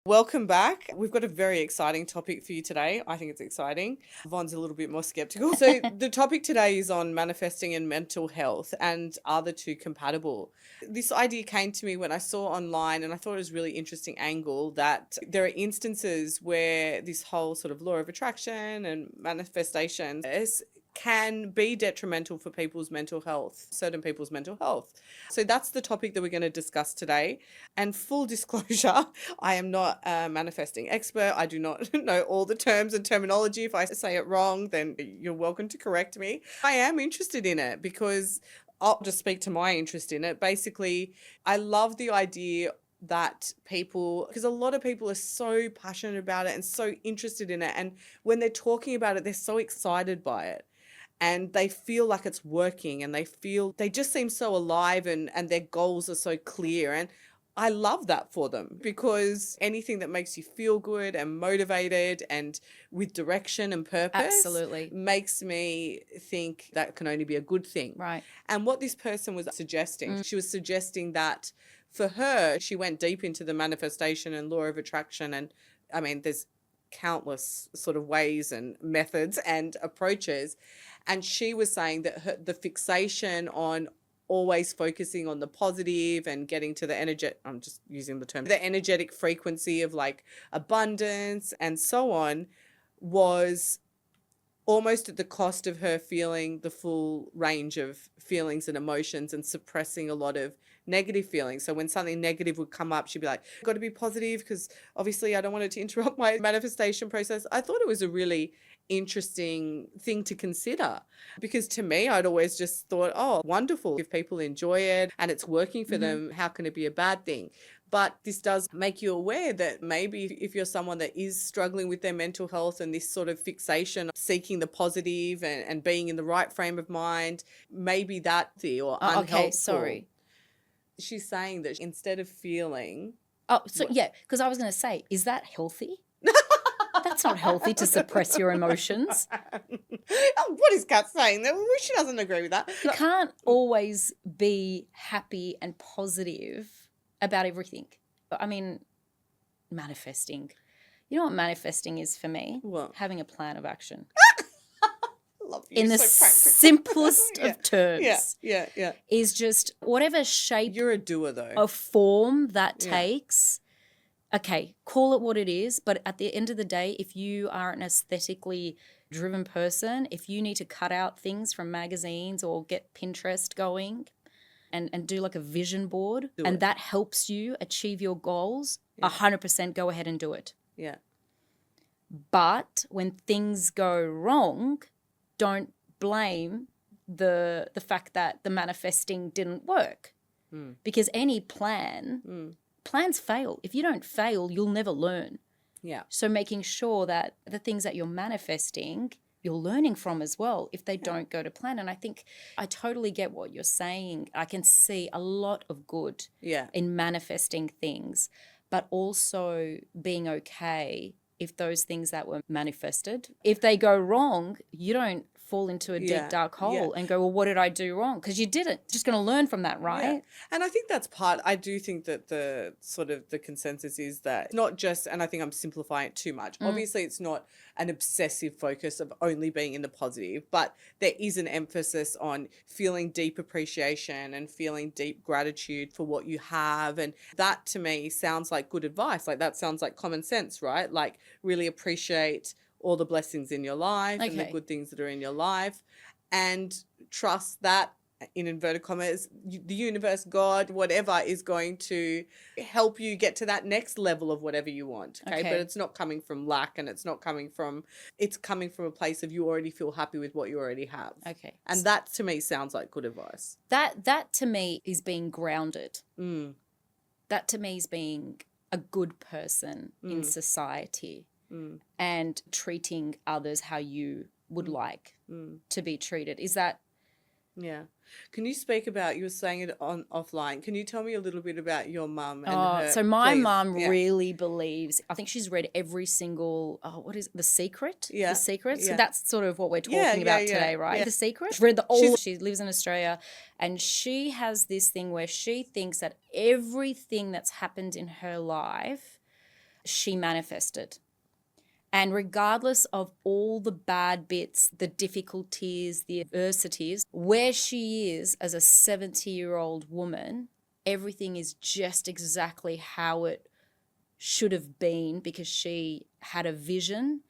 Welcome back. We've got a very exciting topic for you today. I think it's exciting. Vaughn's a little bit more skeptical. So the topic today is on manifesting and mental health, and are the two compatible? This idea came to me when I saw online, and I thought it was a really interesting angle that there are instances where this whole sort of law of attraction and manifestation can be detrimental for people's mental health, certain people's mental health. So that's the topic that we're going to discuss today. And full disclosure, I am not a manifesting expert. I do not know all the terms and terminology. If I say it wrong, then you're welcome to correct me. I am interested in it because I'll just speak to my interest in it. Basically, I love the idea that people, because a lot of people are so passionate about it and so interested in it. And when they're talking about it, they're so excited by it. And they feel like it's working, and they just seem so alive, and their goals are so clear. And I love that for them, because anything that makes you feel good and motivated and with direction and purpose Absolutely makes me think that can only be a good thing. right. And what this person was suggesting, she was suggesting that for her, she went deep into the manifestation and law of attraction. And I mean, there's countless sort of ways and methods and approaches. And she was saying that the fixation on always focusing on the positive and getting to the I'm just using the term, the energetic frequency of like abundance and so on, was almost at the cost of her feeling the full range of feelings and emotions and suppressing a lot of negative feelings. So when something negative would come up, she'd be like, got to be positive because obviously I don't want it to interrupt my manifestation process. I thought it was a really interesting thing to consider, because to me, I'd always just thought, oh, wonderful. If people enjoy it and it's working for them, how can it be a bad thing? But this does make you aware that maybe if you're someone that is struggling with their mental health and this sort of fixation, seeking the positive and being in the right frame of mind, maybe that or unhelpful. Okay, sorry. She's saying that instead of feeling... Oh, so yeah, because I was going to say, is that healthy? That's not healthy to suppress your emotions. What is Kat saying? She doesn't agree with that. You can't always be happy and positive about everything. I mean, manifesting. You know what manifesting is for me? What? Having a plan of action. Love you. In the So simplest of terms. Yeah. Is just whatever shape You're a doer, though. of form that Yeah. takes. Okay, call it what it is, but at the end of the day, if you are an aesthetically driven person, if you need to cut out things from magazines or get Pinterest going and do like a vision board, and that helps you achieve your goals, 100% go ahead and do it. Yeah. But when things go wrong, don't blame the fact that the manifesting didn't work. Because any plans fail. If you don't fail, you'll never learn. Yeah. So making sure that the things that you're manifesting, you're learning from as well if they don't go to plan. And I think I totally get what you're saying. I can see a lot of good in manifesting things, but also being okay if those things that were manifested, if they go wrong, you don't fall into a deep dark hole and go, well, what did I do wrong? Because you didn't. Just going to learn from that, right? Yeah. And I think that's I do think that the sort of the consensus is that not just, and I think I'm simplifying it too much. Obviously, it's not an obsessive focus of only being in the positive, but there is an emphasis on feeling deep appreciation and feeling deep gratitude for what you have. And that to me sounds like good advice. Like that sounds like common sense, right? Like really appreciate all the blessings in your life and the good things that are in your life, and trust that, in inverted commas, the universe, God, whatever, is going to help you get to that next level of whatever you want. Okay. But it's not coming from lack, and it's coming from a place of you already feel happy with what you already have. Okay. And that to me sounds like good advice. That to me is being grounded. That to me is being a good person in society. And treating others how you would like to be treated. Is that... Yeah. Can you speak about, you were saying it offline, can you tell me a little bit about your mum and her? So my please? mum really believes, I think she's read every single, what is it, The Secret? Yeah. The Secret? Yeah. So that's sort of what we're talking about today, right? Yeah. The Secret? She's read she lives in Australia, and she has this thing where she thinks that everything that's happened in her life she manifested. And regardless of all the bad bits, the difficulties, the adversities, where she is as a 70-year-old woman, everything is just exactly how it should have been because she had a vision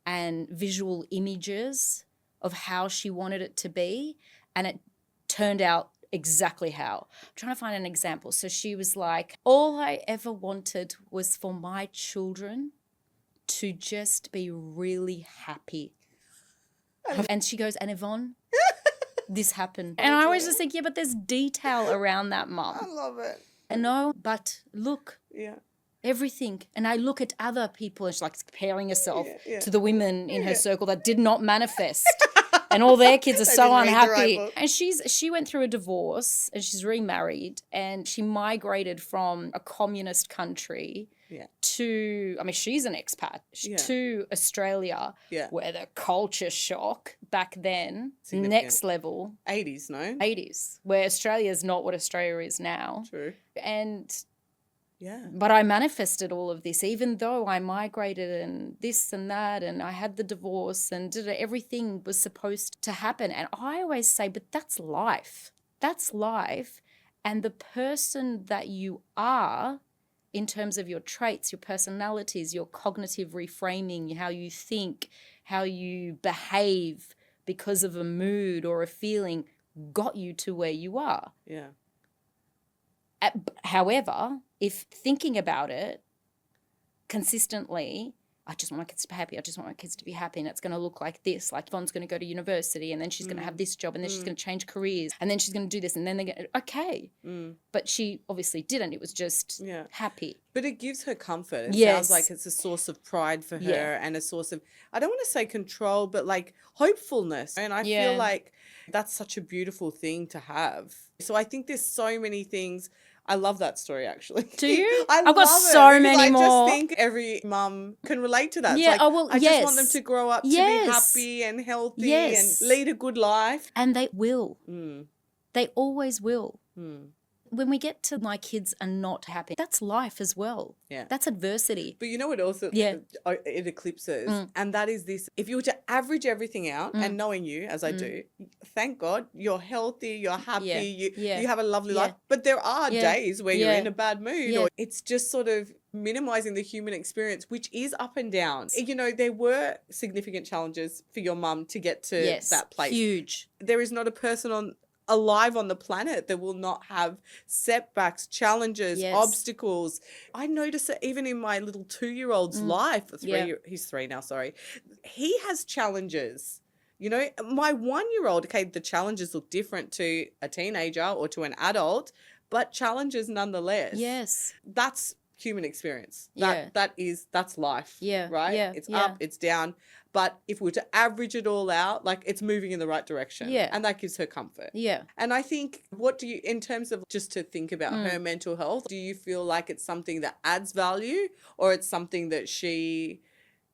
and visual images of how she wanted it to be, and it turned out exactly how. I'm trying to find an example. So she was like, all I ever wanted was for my children to just be really happy. And she goes, and Yvonne, this happened. And I always just think, yeah, but there's detail around that, Mum. I love it. I know, but look. Yeah. Everything. And I look at other people and she's like comparing herself to the women in her circle that did not manifest. And all their kids are so unhappy. And she went through a divorce and she's remarried and she migrated from a communist country to, I mean, she's an expat, to Australia where the culture shock back then, next level. 80s, no? 80s, where Australia is not what Australia is now. True. And yeah. But I manifested all of this, even though I migrated and this and that, and I had the divorce and everything was supposed to happen. And I always say, but that's life. That's life. And the person that you are, in terms of your traits, your personalities, your cognitive reframing, how you think, how you behave because of a mood or a feeling, got you to where you are. Yeah. However, if thinking about it consistently, I just want my kids to be happy. I just want my kids to be happy. And it's going to look like this. Like Yvonne's going to go to university and then she's going to have this job and then she's going to change careers and then she's going to do this and then they're going to, okay. But she obviously didn't. It was just happy. But it gives her comfort. It sounds like it's a source of pride for her and a source of, I don't want to say control, but like hopefulness. And I feel like that's such a beautiful thing to have. So I think there's so many things. I love that story, actually. Do you? I've got so many more. I just think every mum can relate to that. Yeah, I just want them to grow up to be happy and healthy and lead a good life. And they will. They always will. When we get to my kids are not happy, that's life as well. Yeah. That's adversity. But you know what also it eclipses? And that is this, if you were to average everything out and knowing you, as I do, thank God, you're healthy, you're happy, you have a lovely life. But there are days where you're in a bad mood or it's just sort of minimizing the human experience, which is up and down. You know, there were significant challenges for your mum to get to that place. Huge. There is not a person alive on the planet that will not have setbacks, challenges, obstacles. I notice it even in my little 2-year-old's life. He's 3 now, sorry. He has challenges. You know, my 1-year-old, okay, the challenges look different to a teenager or to an adult, but challenges nonetheless. Yes. That's human experience. That's life. Yeah. Right? Yeah. It's up, it's down. But if we were to average it all out, like it's moving in the right direction. Yeah. And that gives her comfort. Yeah. And I think, in terms of just to think about her mental health, do you feel like it's something that adds value or it's something that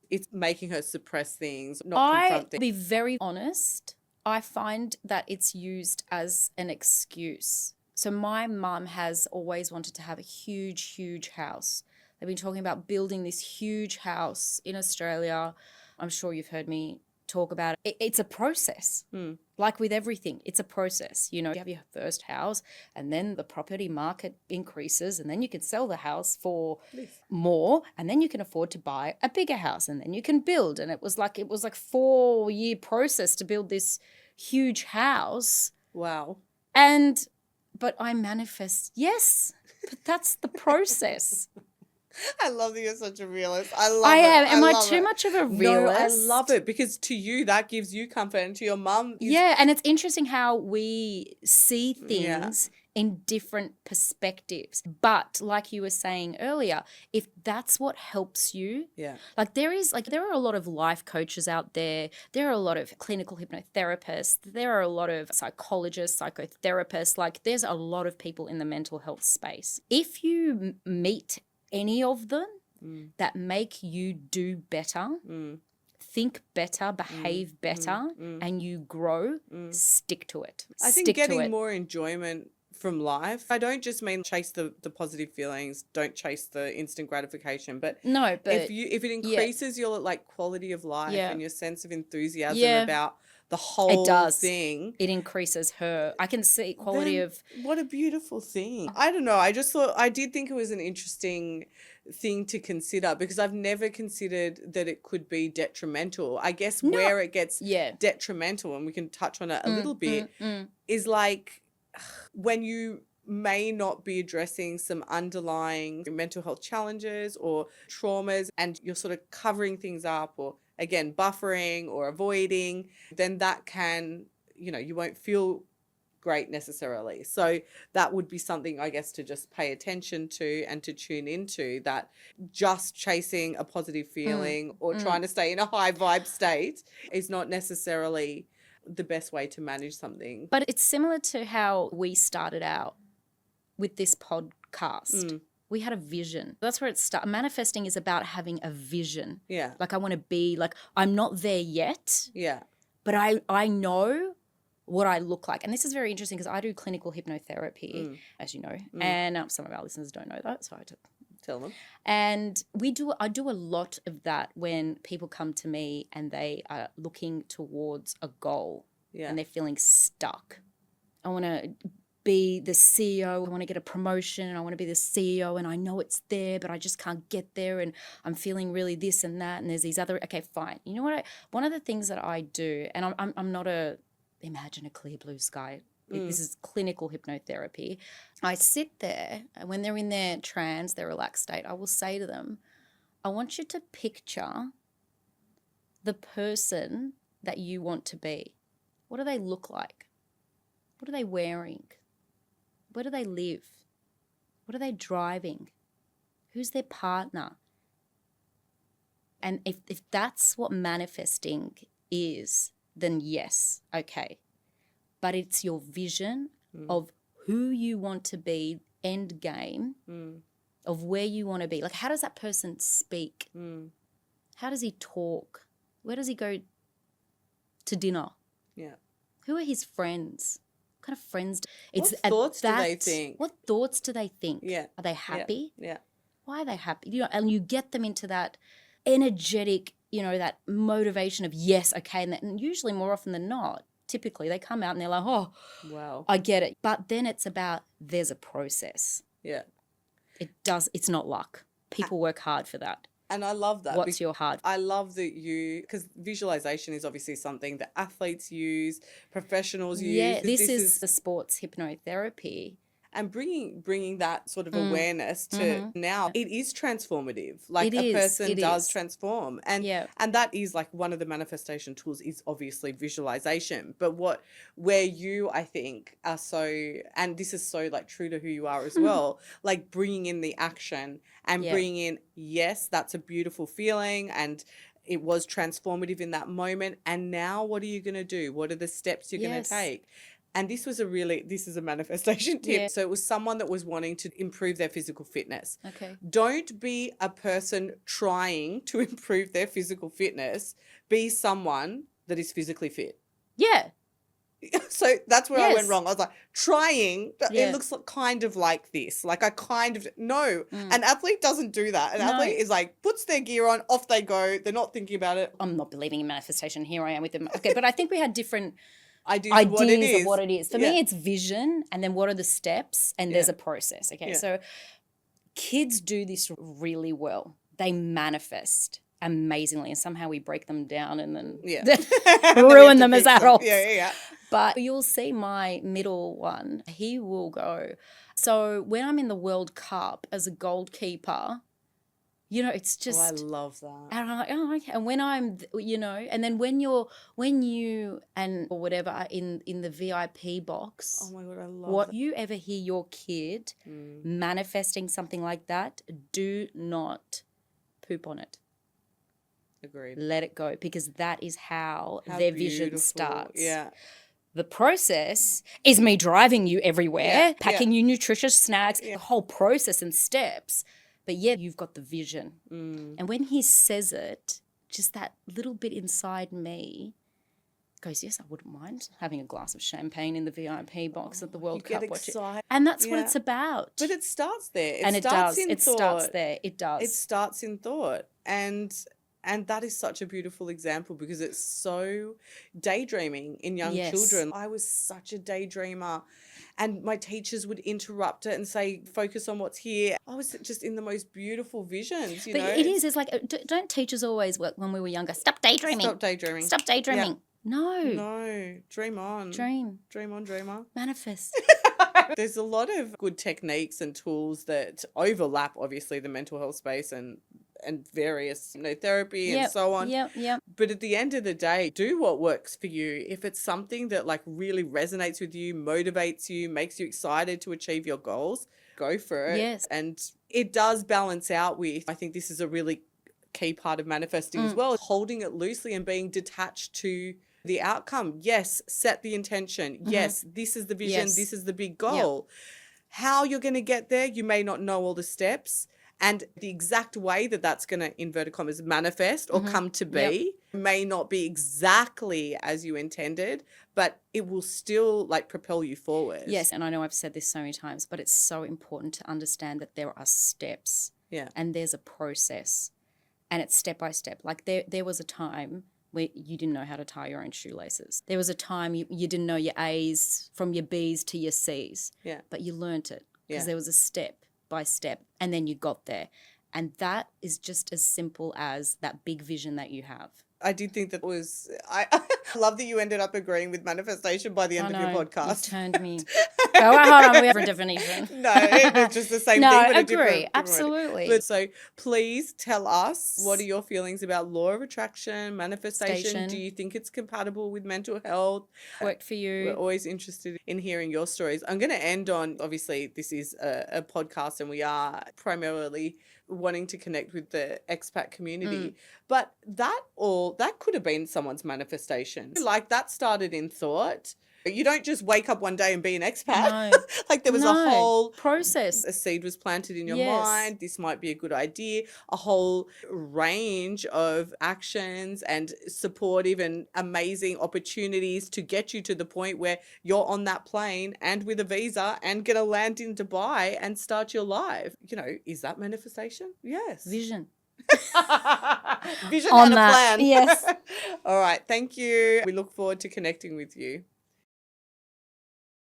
it's making her suppress things, not confront things? To be very honest, I find that it's used as an excuse. So my mum has always wanted to have a huge, huge house. They've been talking about building this huge house in Australia. I'm sure you've heard me talk about it. It's a process. Like with everything, it's a process. You know, you have your first house and then the property market increases and then you can sell the house for more and then you can afford to buy a bigger house and then you can build. And it was like 4-year process to build this huge house. Wow. But I manifest, yes, but that's the process. I love that you're such a realist. I love it. I am. Am I too much of a realist? No, I love it because to you, that gives you comfort and to your mum. Yeah, and it's interesting how we see things in different perspectives. But like you were saying earlier, if that's what helps you, like there are a lot of life coaches out there. There are a lot of clinical hypnotherapists. There are a lot of psychologists, psychotherapists. Like there's a lot of people in the mental health space. If you meet any of them that make you do better, think better, behave better, and you grow, stick to it. I think getting more enjoyment from life. I don't just mean chase the positive feelings, don't chase the instant gratification, but no, but if it increases your like quality of life and your sense of enthusiasm about the it whole does. thing, It increases her. I can see quality then of. what a beautiful thing. I don't know. I did think it was an interesting thing to consider because I've never considered that it could be detrimental. I guess where it gets detrimental, and we can touch on it a little bit, is like when you may not be addressing some underlying mental health challenges or traumas and you're sort of covering things up or again buffering or avoiding, then that can, you won't feel great necessarily. So that would be something, I guess, to just pay attention to and to tune into, that just chasing a positive feeling or trying to stay in a high vibe state is not necessarily the best way to manage something. But it's similar to how we started out with this podcast. We had a vision. That's where it starts. Manifesting is about having a vision. Yeah. Like I want to be, like I'm not there yet. Yeah. But I know what I look like. And this is very interesting because I do clinical hypnotherapy, as you know, and some of our listeners don't know that, so I have to tell them. And I do a lot of that when people come to me and they are looking towards a goal and they're feeling stuck. I want to be the CEO. I want to get a promotion and I want to be the CEO and I know it's there, but I just can't get there and I'm feeling really this and that. And there's these other, okay, fine. You know what? One of the things that I do, and I'm not imagine a clear blue sky. This is clinical hypnotherapy. I sit there and when they're in their trance, their relaxed state, I will say to them, I want you to picture the person that you want to be. What do they look like? What are they wearing? Where do they live? What are they driving? Who's their partner? And if that's what manifesting is, then yes, okay. But it's your vision of who you want to be, end game, of where you want to be. Like, how does that person speak? How does he talk? Where does he go to dinner? Yeah. Who are his friends? What kind of friends? What thoughts do they think? What thoughts do they think? Yeah. Are they happy? Yeah. Why are they happy? And you get them into that energetic, that motivation of yes, okay, and usually more often than not, typically they come out and they're like, oh, wow, I get it. But then it's about there's a process. Yeah. It's not luck. People work hard for that. And I love that. What's your hard? I love that because visualization is obviously something that athletes use, professionals use. Yeah, this is the sports hypnotherapy. And bringing that sort of awareness to now, it is transformative. Like a person does transform. And that is like one of the manifestation tools is obviously visualization. But where you, I think, are so, and this is so like true to who you are as well, like bringing in the action and bringing in, yes, that's a beautiful feeling and it was transformative in that moment. And now what are you going to do? What are the steps you're going to take? And this is a manifestation tip. Yeah. So it was someone that was wanting to improve their physical fitness. Okay. Don't be a person trying to improve their physical fitness. Be someone that is physically fit. Yeah. So that's where I went wrong. I was like, trying, it looks kind of like this. Like no, an athlete doesn't do that. An athlete is like, puts their gear on, off they go. They're not thinking about it. I'm not believing in manifestation. Here I am with them. Okay, but I think we had different ideas of what it is. For me, it's vision and then what are the steps and there's a process. Okay, so kids do this really well. They manifest amazingly and somehow we break them down and then ruin them as adults. Yeah. But you'll see my middle one, he will go. So when I'm in the World Cup as a goalkeeper, it's just. Oh, I love that. And I'm like, oh, okay. And when I'm, and then when you or whatever are in the VIP box. Oh my God, I love what that. you ever hear your kid manifesting something like that, do not poop on it. Agreed. Let it go because that is how their vision starts. Yeah. The process is me driving you everywhere, packing you nutritious snacks, the whole process and steps. But you've got the vision. And when he says it, just that little bit inside me goes, yes, I wouldn't mind having a glass of champagne in the VIP box at the World You Cup. get excited. And that's what it's about. But it starts there. And it starts does. in It thought. starts there. It does. It starts in thought. And that is such a beautiful example because it's so daydreaming in young children. I was such a daydreamer. And my teachers would interrupt it and say, focus on what's here. I was just in the most beautiful visions, you know. It is. It's like, don't teachers always, when we were younger, stop daydreaming. Stop daydreaming. Stop daydreaming. Yeah. No. Dream on. Dream. Dream on, dreamer. Manifest. There's a lot of good techniques and tools that overlap, obviously, the mental health space and various therapy and so on. Yep. But at the end of the day, do what works for you. If it's something that like really resonates with you, motivates you, makes you excited to achieve your goals, go for it. Yes. And it does balance out with, I think this is a really key part of manifesting as well, holding it loosely and being detached to the outcome. Yes, set the intention. Yes, this is the vision. Yes. This is the big goal. Yep. How you're going to get there, you may not know all the steps. And the exact way that that's going to, inverted commas, manifest or come to be may not be exactly as you intended, but it will still like propel you forward. Yes, and I know I've said this so many times, but it's so important to understand that there are steps. Yeah. And there's a process. And it's step by step. Like there was a time where you didn't know how to tie your own shoelaces. There was a time you didn't know your A's from your B's to your C's. Yeah. But you learnt it because there was a step by step, and then you got there. And that is just as simple as that big vision that you have. I did think that was, I love that you ended up agreeing with manifestation by the end of your podcast. You turned me. Oh, hold on, we have a definition. No, it's just the same thing, but a different absolutely. But so please tell us, what are your feelings about law of attraction, manifestation? Do you think it's compatible with mental health? Worked for you? We're always interested in hearing your stories. I'm going to end on, obviously, this is a podcast and we are primarily wanting to connect with the expat community. But that could have been someone's manifestation. Like that started in thought. You don't just wake up one day and be an expat. No. Like there was a whole process. A seed was planted in your mind. This might be a good idea. A whole range of actions and supportive and amazing opportunities to get you to the point where you're on that plane and with a visa and going to land in Dubai and start your life. You know, is that manifestation? Yes. Vision. Vision and a that. plan. Yes. All right. Thank you. We look forward to connecting with you.